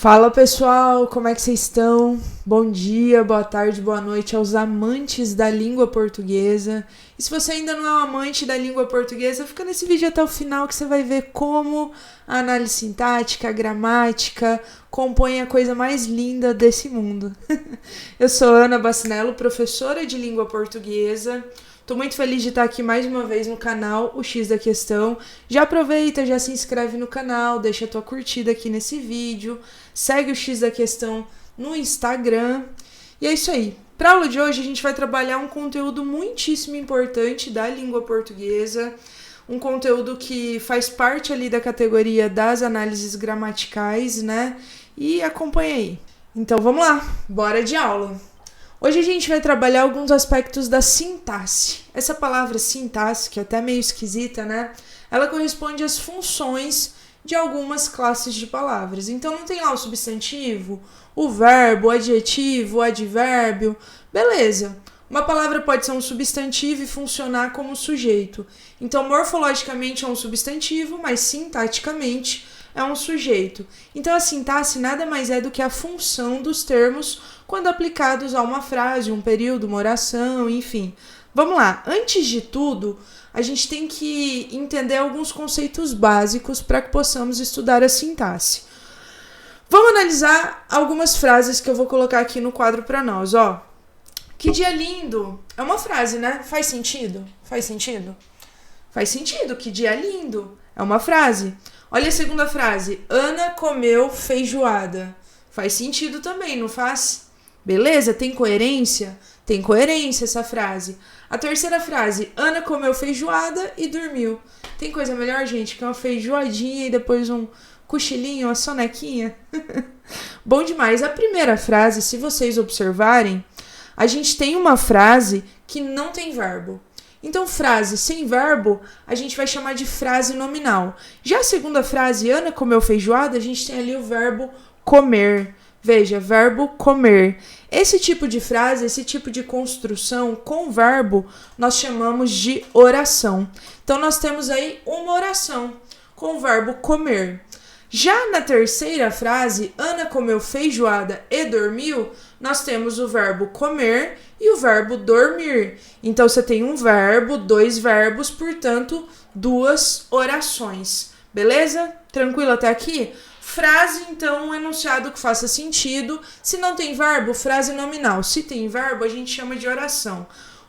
Fala pessoal, como é que vocês estão? Bom dia, boa tarde, boa noite aos amantes da língua portuguesa. E se você ainda não é um amante da língua portuguesa, fica nesse vídeo até o final que você vai ver como a análise sintática, a gramática compõem a coisa mais linda desse mundo. Eu sou Ana Bacinello, professora de língua portuguesa. Tô muito feliz de estar aqui mais uma vez no canal, o X da Questão. Já aproveita, já se inscreve no canal, deixa a tua curtida aqui nesse vídeo, segue o X da Questão no Instagram. E é isso aí. Para a aula de hoje a gente vai trabalhar um conteúdo muitíssimo importante da língua portuguesa, um conteúdo que faz parte ali da categoria das análises gramaticais, né? E acompanha aí. Então vamos lá, bora de aula! Hoje a gente vai trabalhar alguns aspectos da sintaxe. Essa palavra sintaxe, que é até meio esquisita, né? Ela corresponde às funções de algumas classes de palavras. Então não tem lá o substantivo, o verbo, o adjetivo, o advérbio. Beleza. Uma palavra pode ser um substantivo e funcionar como sujeito. Então morfologicamente é um substantivo, mas sintaticamente é um sujeito. Então a sintaxe nada mais é do que a função dos termos quando aplicados a uma frase, um período, uma oração, enfim. Vamos lá, antes de tudo, a gente tem que entender alguns conceitos básicos para que possamos estudar a sintaxe. Vamos analisar algumas frases que eu vou colocar aqui no quadro para nós, ó. Que dia lindo! É uma frase, né? Faz sentido? Faz sentido? Faz sentido, que dia lindo! É uma frase. Olha a segunda frase, Ana comeu feijoada. Faz sentido também, não faz? Beleza? Tem coerência? Tem coerência essa frase. A terceira frase, Ana comeu feijoada e dormiu. Tem coisa melhor, gente, que uma feijoadinha e depois um cochilinho, uma sonequinha? Bom demais. A primeira frase, se vocês observarem, a gente tem uma frase que não tem verbo. Então, frase sem verbo, a gente vai chamar de frase nominal. Já a segunda frase, Ana comeu feijoada, a gente tem ali o verbo comer. Veja, verbo comer. Esse tipo de frase, esse tipo de construção com verbo, nós chamamos de oração. Então, nós temos aí uma oração com o verbo comer. Já na terceira frase, Ana comeu feijoada e dormiu, nós temos o verbo comer e o verbo dormir. Então, você tem um verbo, dois verbos, portanto, duas orações. Beleza? Tranquilo até aqui? Frase, então, um enunciado que faça sentido. Se não tem verbo, frase nominal. Se tem verbo, a gente chama de oração.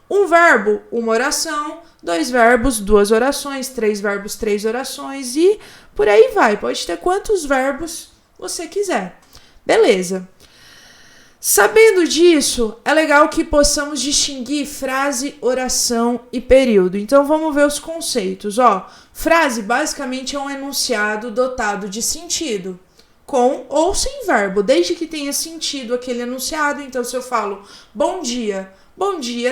Um verbo, uma oração. Dois verbos, duas orações. Três verbos, três orações. E por aí vai. Pode ter quantos verbos você quiser. Beleza. Sabendo disso, é legal que possamos distinguir frase, oração e período. Então, vamos ver os conceitos. Ó, frase, basicamente, é um enunciado dotado de sentido, com ou sem verbo, desde que tenha sentido aquele enunciado. Então, se eu falo bom dia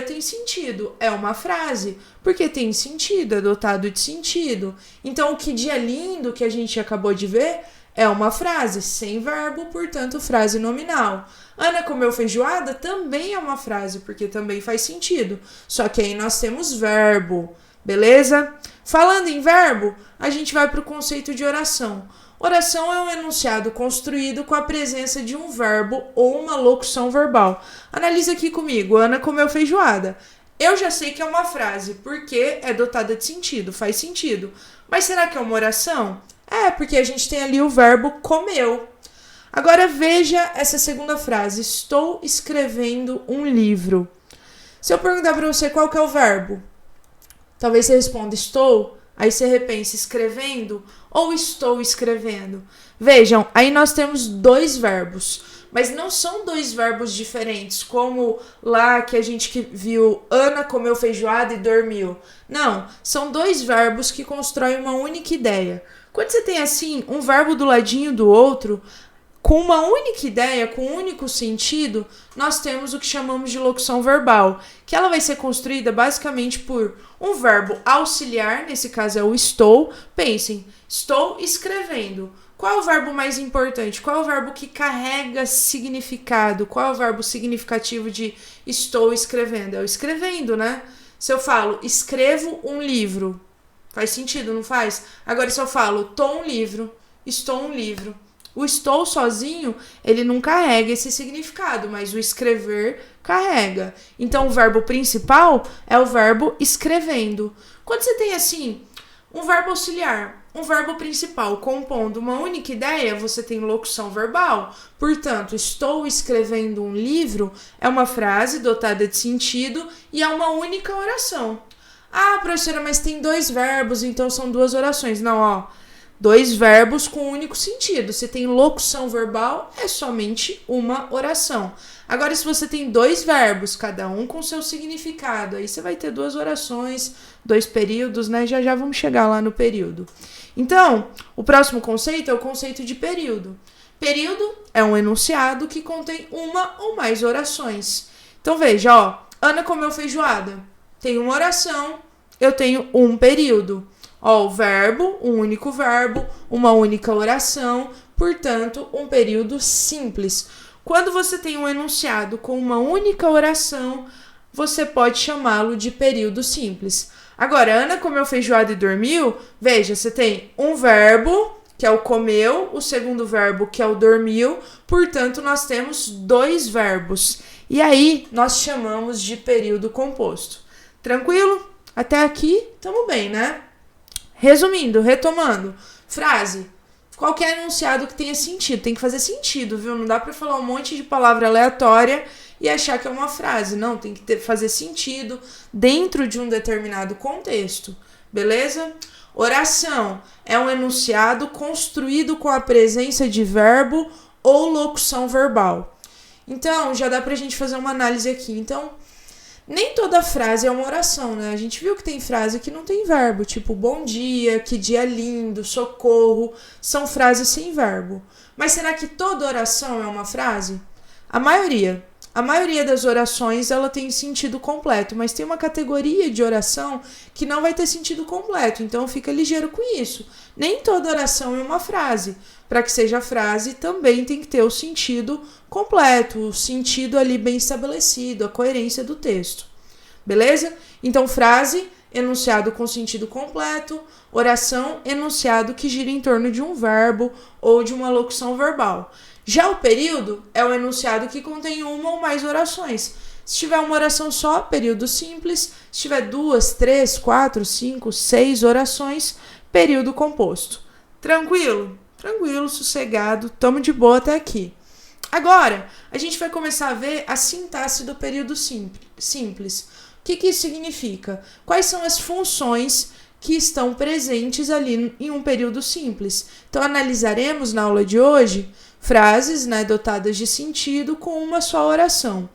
tem sentido, é uma frase, porque tem sentido, é dotado de sentido. Então, o que dia lindo que a gente acabou de ver é uma frase sem verbo, portanto, frase nominal. Ana comeu feijoada também é uma frase, porque também faz sentido. Só que aí nós temos verbo, beleza? Falando em verbo, a gente vai para o conceito de oração. Oração é um enunciado construído com a presença de um verbo ou uma locução verbal. Analisa aqui comigo, Ana comeu feijoada. Eu já sei que é uma frase, porque é dotada de sentido, faz sentido. Mas será que é uma oração? É, porque a gente tem ali o verbo comeu. Agora veja essa segunda frase, estou escrevendo um livro. Se eu perguntar para você qual que é o verbo, talvez você responda estou, aí você repensa escrevendo ou estou escrevendo. Vejam, aí nós temos dois verbos, mas não são dois verbos diferentes, como lá que a gente viu Ana comeu feijoada e dormiu. Não, são dois verbos que constroem uma única ideia. Quando você tem assim um verbo do ladinho do outro, com uma única ideia, com um único sentido, nós temos o que chamamos de locução verbal, que ela vai ser construída basicamente por um verbo auxiliar, nesse caso é o estou. Pensem, estou escrevendo. Qual é o verbo mais importante? Qual é o verbo que carrega significado? Qual é o verbo significativo de estou escrevendo? É o escrevendo, né? Se eu falo escrevo um livro, faz sentido, não faz? Agora se eu falo tô um livro, estou um livro, O estou sozinho, ele não carrega esse significado, mas o escrever carrega. Então, o verbo principal é o verbo escrevendo. Quando você tem assim, um verbo auxiliar, um verbo principal compondo uma única ideia, você tem locução verbal. Portanto, estou escrevendo um livro é uma frase dotada de sentido e é uma única oração. Ah, professora, mas tem 2 verbos, então são 2 orações. Não, ó. 2 verbos com um único sentido. Se tem locução verbal, é somente uma oração. Agora, se você tem 2 verbos, cada um com seu significado, aí você vai ter 2 orações, 2 períodos, né? Já vamos chegar lá no período. Então, o próximo conceito é o conceito de período. Período é um enunciado que contém uma ou mais orações. Então, veja, ó. Ana comeu feijoada. Tem uma oração, eu tenho um período. Ó, o verbo, um único verbo, uma única oração, portanto, um período simples. Quando você tem um enunciado com uma única oração, você pode chamá-lo de período simples. Agora, Ana comeu feijoada e dormiu, veja, você tem um verbo, que é o comeu, o segundo verbo, que é o dormiu, portanto, nós temos 2 verbos. E aí, nós chamamos de período composto. Tranquilo? Até aqui, estamos bem, né? Resumindo, retomando, frase, qualquer enunciado que tenha sentido, tem que fazer sentido, viu? Não dá para falar um monte de palavra aleatória e achar que é uma frase, não, tem que fazer sentido dentro de um determinado contexto, beleza? Oração é um enunciado construído com a presença de verbo ou locução verbal. Então, já dá pra gente fazer uma análise aqui. Então, nem toda frase é uma oração, né? A gente viu que tem frase que não tem verbo, tipo bom dia, que dia lindo, socorro, são frases sem verbo. Mas será que toda oração é uma frase? A maioria das orações ela tem sentido completo, mas tem uma categoria de oração que não vai ter sentido completo, então fica ligeiro com isso. Nem toda oração é uma frase. Para que seja frase, também tem que ter o sentido completo, o sentido ali bem estabelecido, a coerência do texto. Beleza? Então, frase, enunciado com sentido completo, oração, enunciado que gira em torno de um verbo ou de uma locução verbal. Já o período é o enunciado que contém uma ou mais orações. Se tiver uma oração só, período simples. Se tiver 2, 3, 4, 5, 6 orações, período composto. Tranquilo? Tranquilo, sossegado, tamo de boa até aqui. Agora, a gente vai começar a ver a sintaxe do período simples. O que isso significa? Quais são as funções que estão presentes ali em um período simples? Então, analisaremos na aula de hoje frases, né, dotadas de sentido com uma só oração.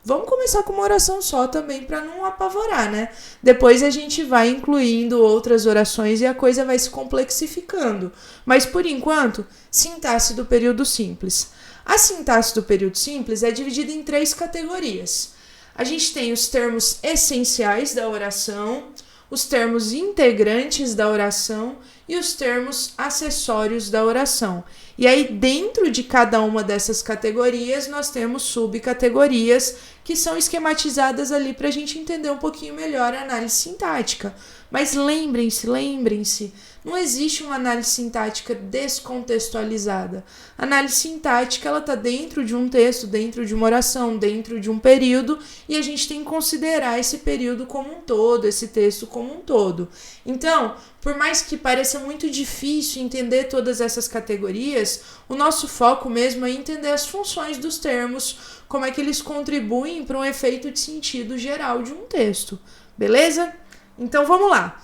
Vamos começar com uma oração só também para não apavorar, né? Depois a gente vai incluindo outras orações e a coisa vai se complexificando. Mas, por enquanto, sintaxe do período simples. A sintaxe do período simples é dividida em 3 categorias. A gente tem os termos essenciais da oração, os termos integrantes da oração e os termos acessórios da oração. E aí, dentro de cada uma dessas categorias, nós temos subcategorias que são esquematizadas ali para a gente entender um pouquinho melhor a análise sintática. Mas lembrem-se, não existe uma análise sintática descontextualizada. A análise sintática ela está dentro de um texto, dentro de uma oração, dentro de um período, e a gente tem que considerar esse período como um todo, esse texto como um todo. Então, por mais que pareça muito difícil entender todas essas categorias, o nosso foco mesmo é entender as funções dos termos, como é que eles contribuem para um efeito de sentido geral de um texto. Beleza? Então vamos lá.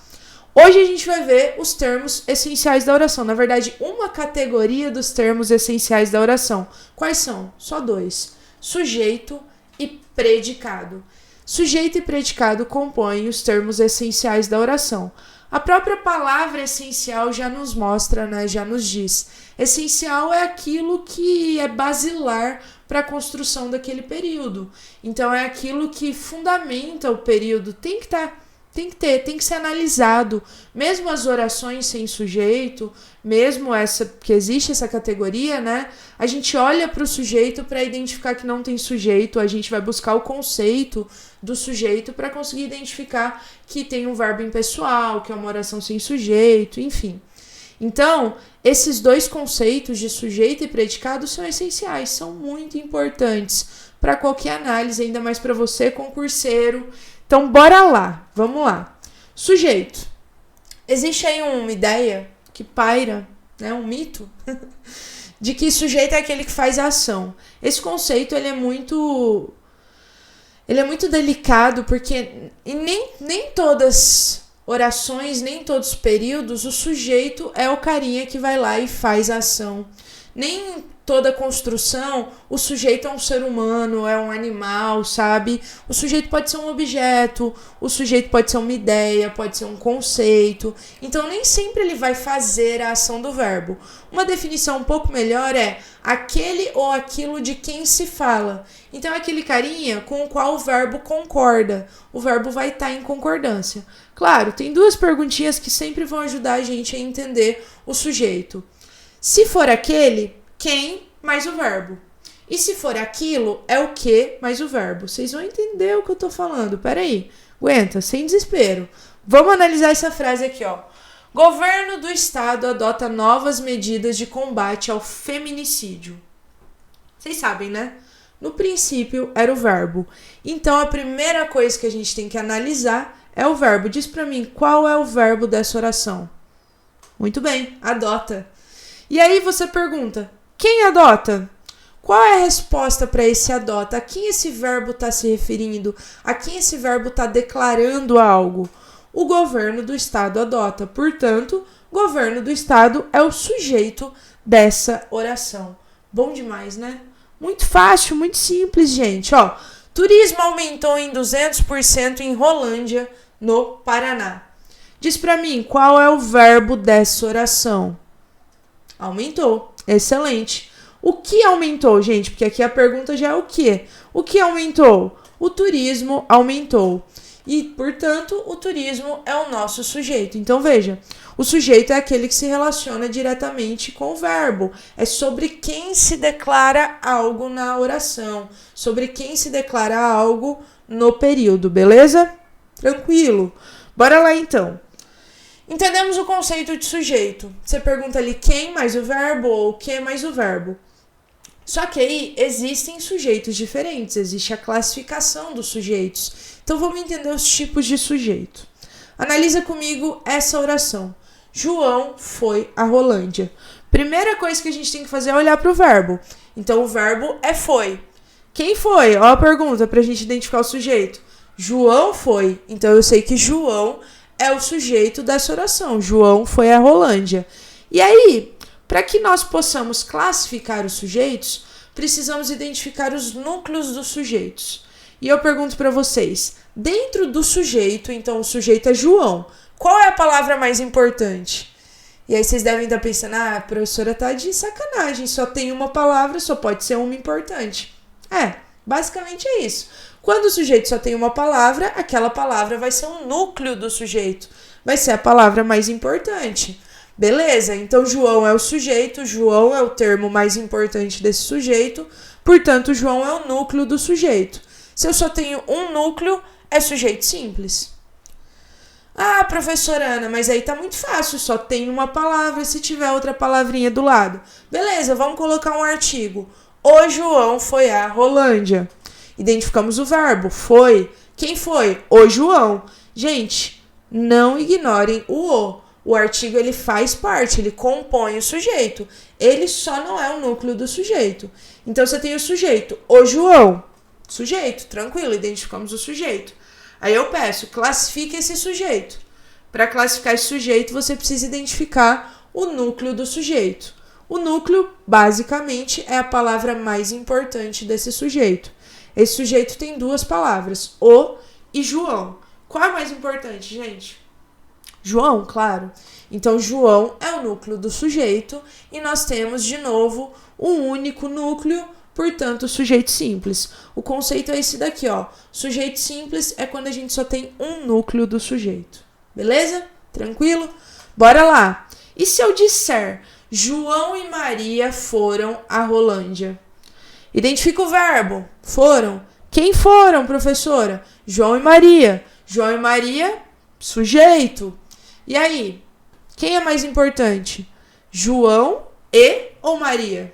Hoje a gente vai ver os termos essenciais da oração. Na verdade, uma categoria dos termos essenciais da oração. Quais são? Só 2. Sujeito e predicado. Sujeito e predicado compõem os termos essenciais da oração. A própria palavra essencial já nos mostra, né? Já nos diz. Essencial é aquilo que é basilar para a construção daquele período. Então, é aquilo que fundamenta o período. Tem que ser analisado. Mesmo as orações sem sujeito, mesmo que existe essa categoria, né? A gente olha para o sujeito para identificar que não tem sujeito, a gente vai buscar o conceito do sujeito para conseguir identificar que tem um verbo impessoal, que é uma oração sem sujeito, enfim. Então, esses dois conceitos de sujeito e predicado são essenciais, são muito importantes para qualquer análise, ainda mais para você, concurseiro. Então, bora lá, vamos lá. Sujeito. Existe aí uma ideia que paira, né, um mito, de que sujeito é aquele que faz a ação. Esse conceito ele é muito delicado, porque nem todas orações, nem todos os períodos, o sujeito é o carinha que vai lá e faz a ação. Nem toda construção, o sujeito é um ser humano, é um animal, sabe? O sujeito pode ser um objeto, o sujeito pode ser uma ideia, pode ser um conceito. Então, nem sempre ele vai fazer a ação do verbo. Uma definição um pouco melhor é aquele ou aquilo de quem se fala. Então, é aquele carinha com o qual o verbo concorda. O verbo vai estar em concordância. Claro, tem duas perguntinhas que sempre vão ajudar a gente a entender o sujeito. Se for aquele, quem mais o verbo. E se for aquilo, é o que mais o verbo. Vocês vão entender o que eu tô falando. Peraí, aguenta, sem desespero. Vamos analisar essa frase aqui, ó. Governo do Estado adota novas medidas de combate ao feminicídio. Vocês sabem, né? No princípio, era o verbo. Então, a primeira coisa que a gente tem que analisar é o verbo. Diz pra mim, qual é o verbo dessa oração? Muito bem, adota. E aí você pergunta, quem adota? Qual é a resposta para esse adota? A quem esse verbo está se referindo? A quem esse verbo está declarando algo? O governo do Estado adota. Portanto, governo do Estado é o sujeito dessa oração. Bom demais, né? Muito fácil, muito simples, gente. Ó, turismo aumentou em 200% em Rolândia, no Paraná. Diz para mim, qual é o verbo dessa oração? Aumentou. Excelente. O que aumentou, gente? Porque aqui a pergunta já é o quê? O que aumentou? O turismo aumentou. E, portanto, o turismo é o nosso sujeito. Então, veja, o sujeito é aquele que se relaciona diretamente com o verbo. É sobre quem se declara algo na oração. Sobre quem se declara algo no período, beleza? Tranquilo. Bora lá, então. Entendemos o conceito de sujeito. Você pergunta ali quem mais o verbo ou o que mais o verbo. Só que aí existem sujeitos diferentes, existe a classificação dos sujeitos. Então vamos entender os tipos de sujeito. Analisa comigo essa oração. João foi a Rolândia. Primeira coisa que a gente tem que fazer é olhar para o verbo. Então o verbo é foi. Quem foi? Ó a pergunta para a gente identificar o sujeito. João foi. Então eu sei que João é o sujeito dessa oração. João foi a Rolândia. E aí, para que nós possamos classificar os sujeitos, precisamos identificar os núcleos dos sujeitos. E eu pergunto para vocês, dentro do sujeito, então o sujeito é João, qual é a palavra mais importante? E aí vocês devem estar pensando, a professora tá de sacanagem, só tem uma palavra, só pode ser uma importante. Basicamente é isso. Quando o sujeito só tem uma palavra, aquela palavra vai ser um núcleo do sujeito. Vai ser a palavra mais importante. Beleza? Então, João é o sujeito, João é o termo mais importante desse sujeito, portanto, João é o núcleo do sujeito. Se eu só tenho um núcleo, é sujeito simples. Ah, professora Ana, mas aí tá muito fácil, só tem uma palavra se tiver outra palavrinha do lado. Beleza, vamos colocar um artigo. O João foi a Rolândia. Identificamos o verbo, foi. Quem foi? O João. Gente, não ignorem o o. O artigo, ele faz parte, ele compõe o sujeito. Ele só não é o núcleo do sujeito. Então, você tem o sujeito, o João. Sujeito, tranquilo, identificamos o sujeito. Aí eu peço, classifique esse sujeito. Para classificar esse sujeito, você precisa identificar o núcleo do sujeito. O núcleo, basicamente, é a palavra mais importante desse sujeito. Esse sujeito tem duas palavras, o e João. Qual é a mais importante, gente? João, claro. Então, João é o núcleo do sujeito e nós temos, de novo, um único núcleo, portanto, sujeito simples. O conceito é esse daqui, ó. Sujeito simples é quando a gente só tem um núcleo do sujeito. Beleza? Tranquilo? Bora lá. E se eu disser João e Maria foram a Rolândia? Identifica o verbo. Foram. Quem foram, professora? João e Maria. João e Maria, sujeito. E aí? Quem é mais importante? João ou Maria?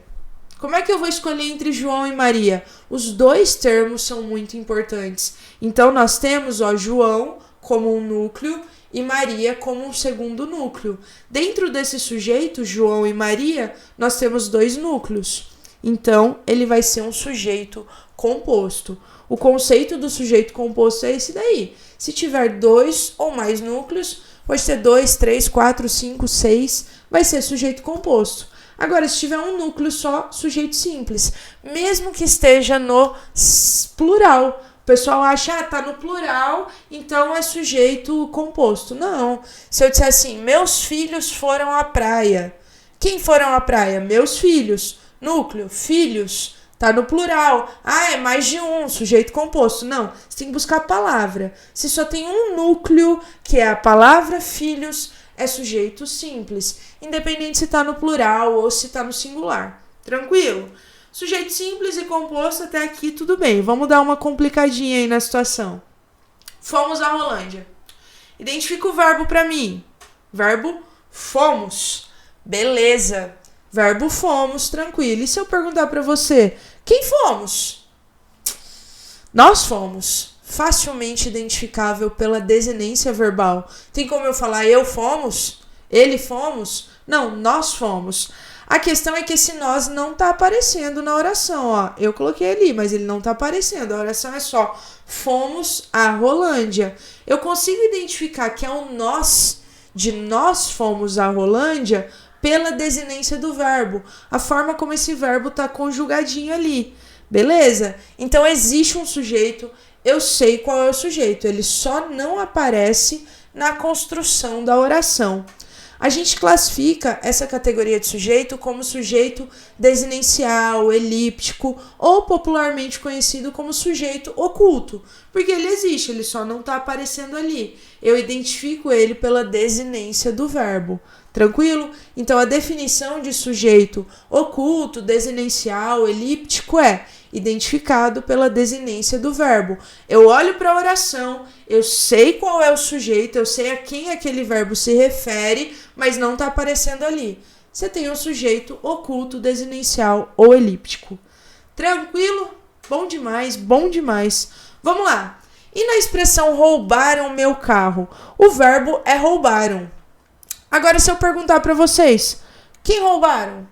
Como é que eu vou escolher entre João e Maria? Os dois termos são muito importantes. Então, nós temos João como um núcleo e Maria como um segundo núcleo. Dentro desse sujeito, João e Maria, nós temos dois núcleos. Então, ele vai ser um sujeito composto. O conceito do sujeito composto é esse daí. Se tiver 2 ou mais núcleos, pode ter 2, 3, 4, 5, 6, vai ser sujeito composto. Agora, se tiver um núcleo só, sujeito simples. Mesmo que esteja no plural. O pessoal acha, tá no plural, então é sujeito composto. Não. Se eu disser assim, meus filhos foram à praia. Quem foram à praia? Meus filhos. Núcleo, filhos. Tá no plural. É mais de um, sujeito composto. Não, você tem que buscar a palavra. Se só tem um núcleo, que é a palavra filhos, é sujeito simples. Independente se tá no plural ou se tá no singular. Tranquilo? Sujeito simples e composto até aqui tudo bem. Vamos dar uma complicadinha aí na situação. Fomos à Rolândia. Identifica o verbo pra mim. Verbo fomos. Beleza. Verbo fomos, tranquilo. E se eu perguntar pra você, quem fomos? Nós fomos. Facilmente identificável pela desinência verbal. Tem como eu falar eu fomos? Ele fomos? Não, nós fomos. A questão é que esse nós não tá aparecendo na oração, Eu coloquei ali, mas ele não tá aparecendo. A oração é só fomos à Rolândia. Eu consigo identificar que é o nós de nós fomos à Rolândia pela desinência do verbo. A forma como esse verbo tá conjugadinho ali. Beleza? Então existe um sujeito, eu sei qual é o sujeito. Ele só não aparece na construção da oração. A gente classifica essa categoria de sujeito como sujeito desinencial, elíptico ou popularmente conhecido como sujeito oculto, porque ele existe, ele só não está aparecendo ali. Eu identifico ele pela desinência do verbo. Tranquilo? Então, a definição de sujeito oculto, desinencial, elíptico é identificado pela desinência do verbo. Eu olho para a oração, eu sei qual é o sujeito, eu sei a quem aquele verbo se refere, mas não está aparecendo ali. Você tem um sujeito oculto, desinencial ou elíptico. Tranquilo? Bom demais, bom demais. Vamos lá. E na expressão roubaram meu carro? O verbo é roubaram. Agora, se eu perguntar para vocês, quem roubaram?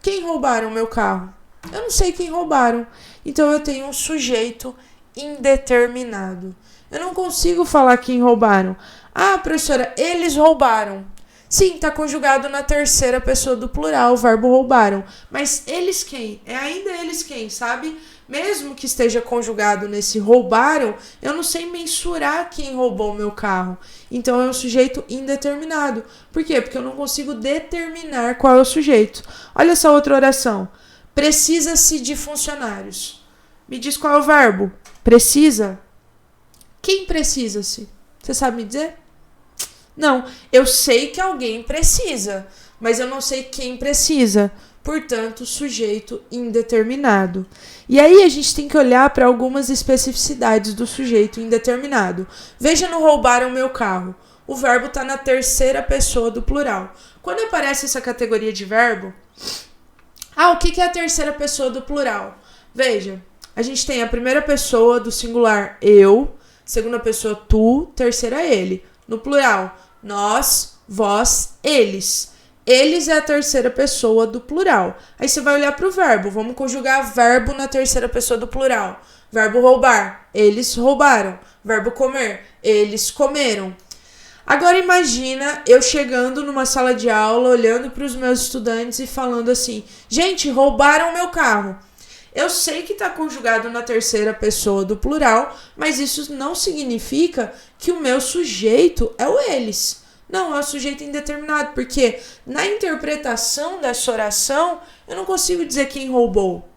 Quem roubaram meu carro? Eu não sei quem roubaram. Então, eu tenho um sujeito indeterminado. Eu não consigo falar quem roubaram. Professora, eles roubaram. Sim, está conjugado na terceira pessoa do plural, o verbo roubaram. Mas eles quem? É ainda eles quem, sabe? Mesmo que esteja conjugado nesse roubaram, eu não sei mensurar quem roubou meu carro. Então é um sujeito indeterminado. Por quê? Porque eu não consigo determinar qual é o sujeito. Olha essa outra oração. Precisa-se de funcionários. Me diz qual é o verbo? Precisa. Quem precisa-se? Você sabe me dizer? Não, eu sei que alguém precisa, mas eu não sei quem precisa. Portanto, sujeito indeterminado. E aí a gente tem que olhar para algumas especificidades do sujeito indeterminado. Veja no roubaram meu carro. O verbo está na terceira pessoa do plural. Quando aparece essa categoria de verbo... o que é a terceira pessoa do plural? Veja, a gente tem a primeira pessoa do singular eu, segunda pessoa tu, terceira ele. No plural, nós, vós, eles. Eles é a terceira pessoa do plural. Aí você vai olhar para o verbo. Vamos conjugar verbo na terceira pessoa do plural. Verbo roubar. Eles roubaram. Verbo comer. Eles comeram. Agora imagina eu chegando numa sala de aula, olhando para os meus estudantes e falando assim: gente, roubaram meu carro. Eu sei que está conjugado na terceira pessoa do plural, mas isso não significa que o meu sujeito é o eles. Não, é o sujeito indeterminado, porque na interpretação dessa oração, eu não consigo dizer quem roubou.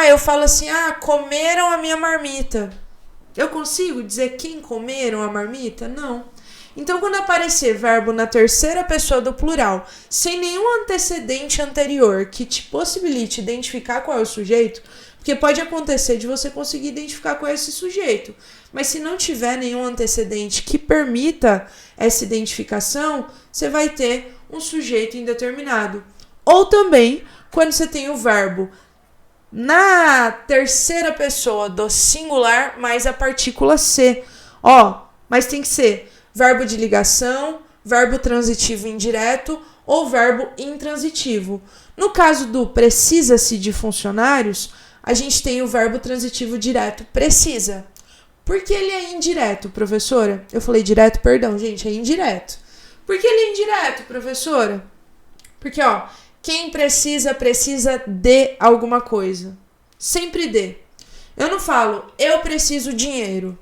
Eu falo assim, comeram a minha marmita. Eu consigo dizer quem comeram a marmita? Não. Então, quando aparecer verbo na terceira pessoa do plural, sem nenhum antecedente anterior que te possibilite identificar qual é o sujeito, porque pode acontecer de você conseguir identificar qual é esse sujeito, mas se não tiver nenhum antecedente que permita essa identificação, você vai ter um sujeito indeterminado. Ou também, quando você tem o verbo na terceira pessoa do singular mais a partícula ser. Mas tem que ser verbo de ligação, verbo transitivo indireto ou verbo intransitivo. No caso do precisa-se de funcionários, a gente tem o verbo transitivo direto, precisa. Por que ele é indireto, professora? Eu falei direto, perdão, gente, é indireto. Por que ele é indireto, professora? Porque, quem precisa de alguma coisa. Sempre de. Eu não falo, eu preciso dinheiro,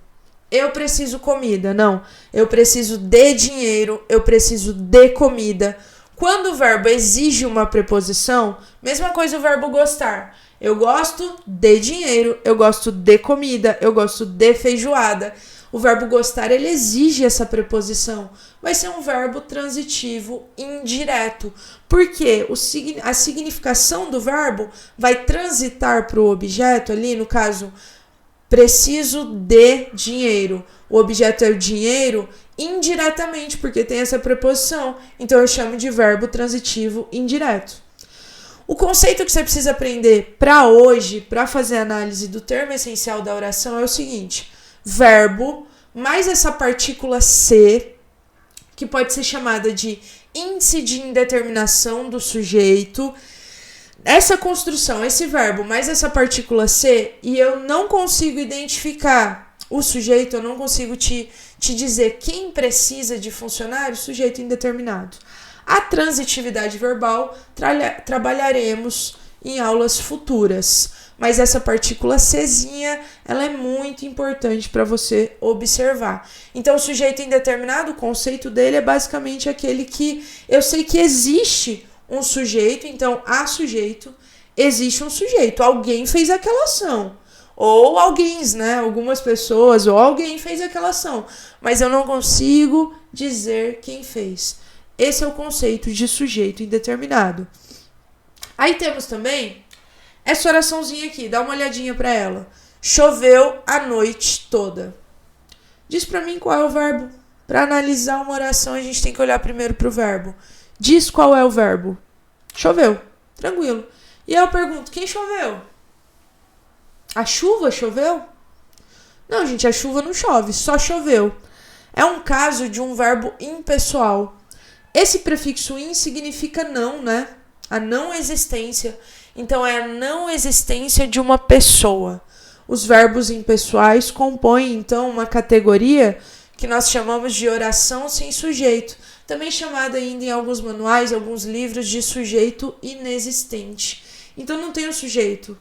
eu preciso comida. Não, eu preciso de dinheiro, eu preciso de comida. Quando o verbo exige uma preposição, mesma coisa o verbo gostar. Eu gosto de dinheiro, eu gosto de comida, eu gosto de feijoada. O verbo gostar, ele exige essa preposição. Vai ser um verbo transitivo indireto. Porque a significação do verbo vai transitar para o objeto ali, no caso, preciso de dinheiro. O objeto é o dinheiro indiretamente, porque tem essa preposição. Então, eu chamo de verbo transitivo indireto. O conceito que você precisa aprender para hoje, para fazer análise do termo essencial da oração, é o seguinte: verbo mais essa partícula ser, que pode ser chamada de índice de indeterminação do sujeito. Essa construção, esse verbo mais essa partícula ser, e eu não consigo identificar o sujeito, eu não consigo te dizer quem precisa de funcionário, sujeito indeterminado. A transitividade verbal trabalharemos em aulas futuras, mas essa partícula Czinha, ela é muito importante para você observar. Então, o sujeito indeterminado, o conceito dele é basicamente aquele que eu sei que existe um sujeito, então há sujeito, existe um sujeito, alguém fez aquela ação. Ou alguém, algumas pessoas, ou alguém fez aquela ação, mas eu não consigo dizer quem fez. Esse é o conceito de sujeito indeterminado. Aí temos também essa oraçãozinha aqui, dá uma olhadinha para ela. Choveu a noite toda. Diz para mim qual é o verbo. Para analisar uma oração, a gente tem que olhar primeiro para o verbo. Diz qual é o verbo. Choveu. Tranquilo. E eu pergunto, quem choveu? A chuva choveu? Não, gente, a chuva não chove, só choveu. É um caso de um verbo impessoal. Esse prefixo in significa não, A não existência. Então, é a não existência de uma pessoa. Os verbos impessoais compõem, então, uma categoria que nós chamamos de oração sem sujeito, também chamada ainda em alguns manuais, alguns livros, de sujeito inexistente. Então, não tem o sujeito,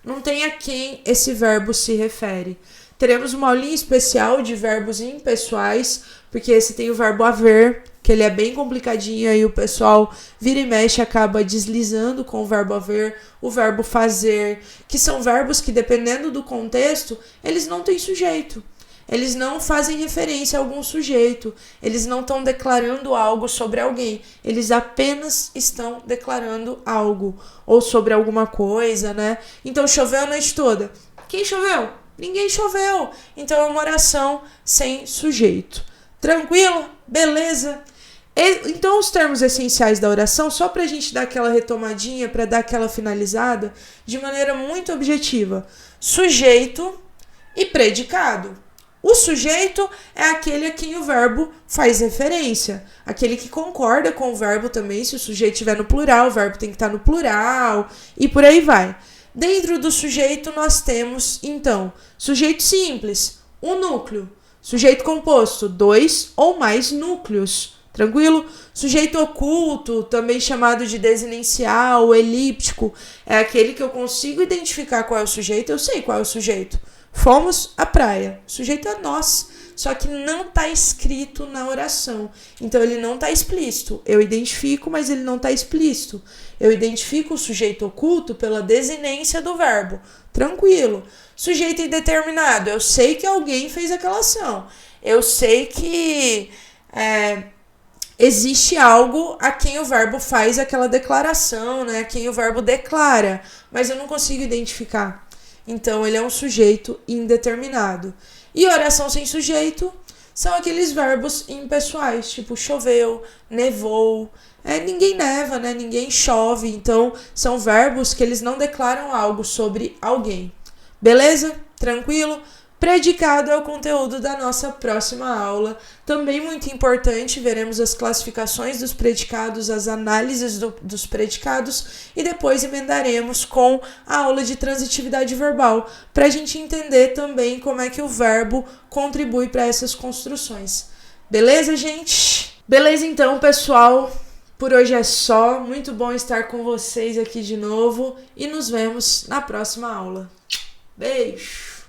não tem a quem esse verbo se refere. Teremos uma aulinha especial de verbos impessoais, porque esse tem o verbo haver, que ele é bem complicadinho, aí o pessoal vira e mexe acaba deslizando com o verbo haver, o verbo fazer, que são verbos que, dependendo do contexto, eles não têm sujeito. Eles não fazem referência a algum sujeito, eles não estão declarando algo sobre alguém, eles apenas estão declarando algo, ou sobre alguma coisa, Então, choveu a noite toda. Quem choveu? Ninguém choveu. Então, é uma oração sem sujeito. Tranquilo? Beleza? Então, os termos essenciais da oração, só para a gente dar aquela retomadinha, para dar aquela finalizada, de maneira muito objetiva: sujeito e predicado. O sujeito é aquele a quem o verbo faz referência, aquele que concorda com o verbo também. Se o sujeito estiver no plural, o verbo tem que estar no plural, e por aí vai. Dentro do sujeito, nós temos, então, sujeito simples, um núcleo. Sujeito composto, 2 ou mais núcleos. Tranquilo? Sujeito oculto, também chamado de desinencial, elíptico, é aquele que eu consigo identificar qual é o sujeito, eu sei qual é o sujeito. Fomos à praia. O sujeito é nós, só que não está escrito na oração. Então, ele não está explícito. Eu identifico, mas ele não está explícito. Eu identifico o sujeito oculto pela desinência do verbo. Tranquilo. Sujeito indeterminado. Eu sei que alguém fez aquela ação. Eu sei que existe algo a quem o verbo faz aquela declaração, né? A quem o verbo declara, mas eu não consigo identificar. Então, ele é um sujeito indeterminado. E oração sem sujeito são aqueles verbos impessoais, tipo choveu, nevou. Ninguém neva, né? Ninguém chove. Então, são verbos que eles não declaram algo sobre alguém. Beleza? Tranquilo? Predicado é o conteúdo da nossa próxima aula. Também muito importante, veremos as classificações dos predicados, as análises dos predicados e depois emendaremos com a aula de transitividade verbal, para a gente entender também como é que o verbo contribui para essas construções. Beleza, gente? Beleza, então, pessoal. Por hoje é só. Muito bom estar com vocês aqui de novo e nos vemos na próxima aula. Beijo!